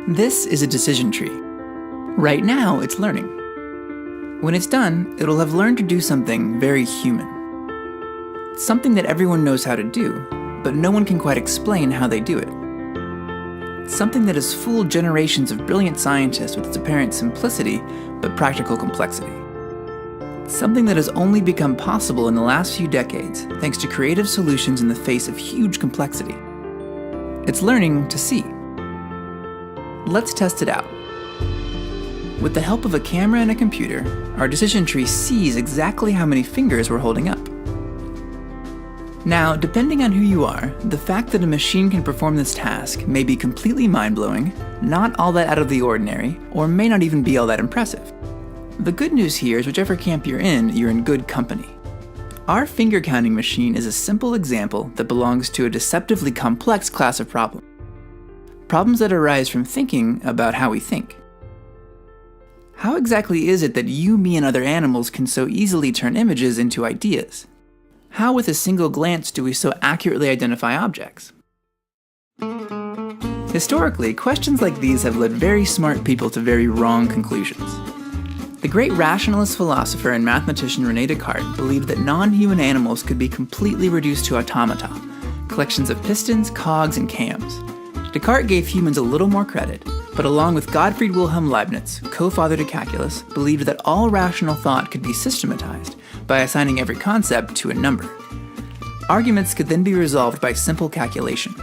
This is a decision tree. Right now, it's learning. When it's done, it'll have learned to do something very human. Something that everyone knows how to do, but no one can quite explain how they do it. Something that has fooled generations of brilliant scientists with its apparent simplicity, but practical complexity. Something that has only become possible in the last few decades thanks to creative solutions in the face of huge complexity. It's learning to see. Let's test it out. With the help of a camera and a computer, our decision tree sees exactly how many fingers we're holding up. Now, depending on who you are, the fact that a machine can perform this task may be completely mind-blowing, not all that out of the ordinary, or may not even be all that impressive. The good news here is whichever camp you're in good company. Our finger counting machine is a simple example that belongs to a deceptively complex class of problems. Problems that arise from thinking about how we think. How exactly is it that you, me, and other animals can so easily turn images into ideas? How with a single glance do we so accurately identify objects? Historically, questions like these have led very smart people to very wrong conclusions. The great rationalist philosopher and mathematician René Descartes believed that non-human animals could be completely reduced to automata, collections of pistons, cogs, and cams. Descartes gave humans a little more credit, but along with Gottfried Wilhelm Leibniz, co-father to calculus, believed that all rational thought could be systematized by assigning every concept to a number. Arguments could then be resolved by simple calculation.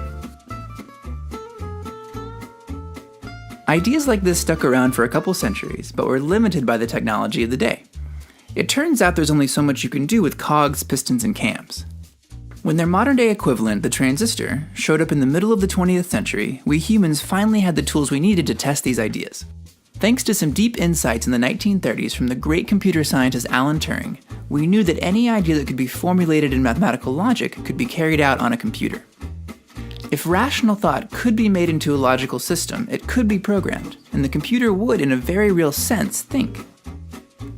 Ideas like this stuck around for a couple centuries, but were limited by the technology of the day. It turns out there's only so much you can do with cogs, pistons, and cams. When their modern-day equivalent, the transistor, showed up in the middle of the 20th century, we humans finally had the tools we needed to test these ideas. Thanks to some deep insights in the 1930s from the great computer scientist Alan Turing, we knew that any idea that could be formulated in mathematical logic could be carried out on a computer. If rational thought could be made into a logical system, it could be programmed, and the computer would, in a very real sense, think.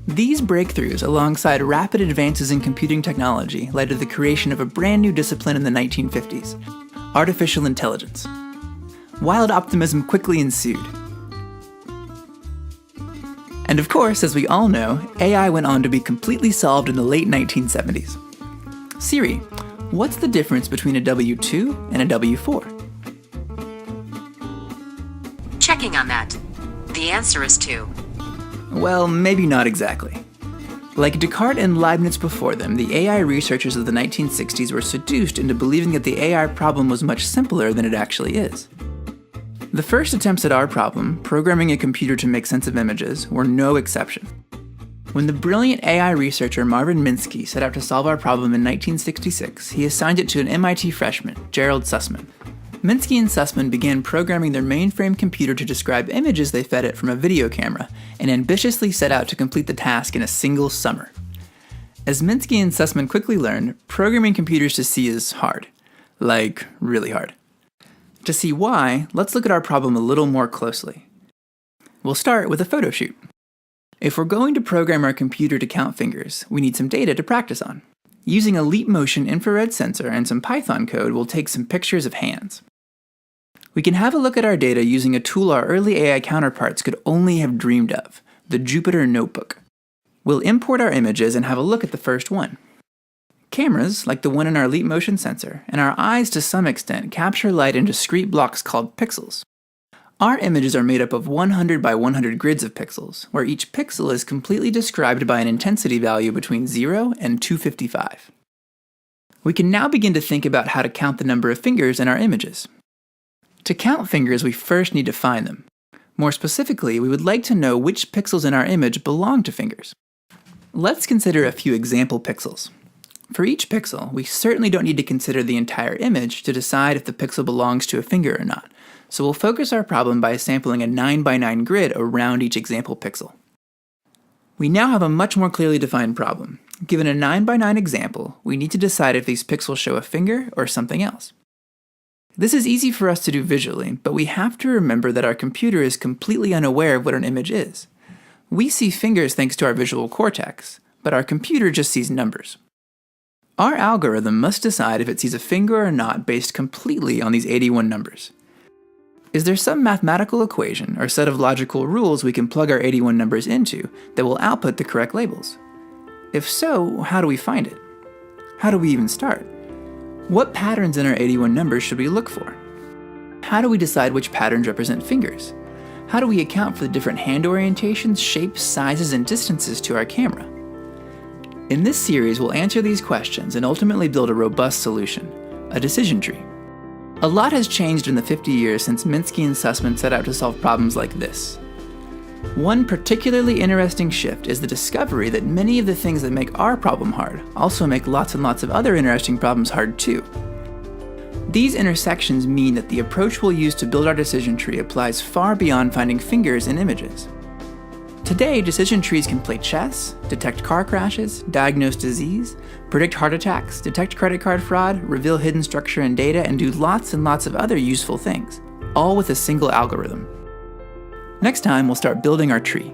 These breakthroughs, alongside rapid advances in computing technology, led to the creation of a brand new discipline in the 1950s, artificial intelligence. Wild optimism quickly ensued. And of course, as we all know, AI went on to be completely solved in the late 1970s. Siri, what's the difference between a W2 and a W4? Checking on that. The answer is 2. Well, maybe not exactly. Like Descartes and Leibniz before them, the AI researchers of the 1960s were seduced into believing that the AI problem was much simpler than it actually is. The first attempts at our problem, programming a computer to make sense of images, were no exception. When the brilliant AI researcher Marvin Minsky set out to solve our problem in 1966, he assigned it to an MIT freshman, Gerald Sussman. Minsky and Sussman began programming their mainframe computer to describe images they fed it from a video camera, and ambitiously set out to complete the task in a single summer. As Minsky and Sussman quickly learned, programming computers to see is hard. Like, really hard. To see why, let's look at our problem a little more closely. We'll start with a photo shoot. If we're going to program our computer to count fingers, we need some data to practice on. Using a leap motion infrared sensor and some Python code, we'll take some pictures of hands. We can have a look at our data using a tool our early AI counterparts could only have dreamed of, the Jupyter Notebook. We'll import our images and have a look at the first one. Cameras, like the one in our leap motion sensor, and our eyes to some extent capture light in discrete blocks called pixels. Our images are made up of 100 by 100 grids of pixels, where each pixel is completely described by an intensity value between 0 and 255. We can now begin to think about how to count the number of fingers in our images. To count fingers, we first need to find them. More specifically, we would like to know which pixels in our image belong to fingers. Let's consider a few example pixels. For each pixel, we certainly don't need to consider the entire image to decide if the pixel belongs to a finger or not, so we'll focus our problem by sampling a 9 by 9 grid around each example pixel. We now have a much more clearly defined problem. Given a 9 by 9 example, we need to decide if these pixels show a finger or something else. This is easy for us to do visually, but we have to remember that our computer is completely unaware of what an image is. We see fingers thanks to our visual cortex, but our computer just sees numbers. Our algorithm must decide if it sees a finger or not based completely on these 81 numbers. Is there some mathematical equation or set of logical rules we can plug our 81 numbers into that will output the correct labels? If so, how do we find it? How do we even start? What patterns in our 81 numbers should we look for? How do we decide which patterns represent fingers? How do we account for the different hand orientations, shapes, sizes, and distances to our camera? In this series, we'll answer these questions and ultimately build a robust solution, a decision tree. A lot has changed in the 50 years since Minsky and Sussman set out to solve problems like this. One particularly interesting shift is the discovery that many of the things that make our problem hard also make lots and lots of other interesting problems hard too. These intersections mean that the approach we'll use to build our decision tree applies far beyond finding fingers in images. Today, decision trees can play chess, detect car crashes, diagnose disease, predict heart attacks, detect credit card fraud, reveal hidden structure and data, and do lots and lots of other useful things, all with a single algorithm. Next time, we'll start building our tree.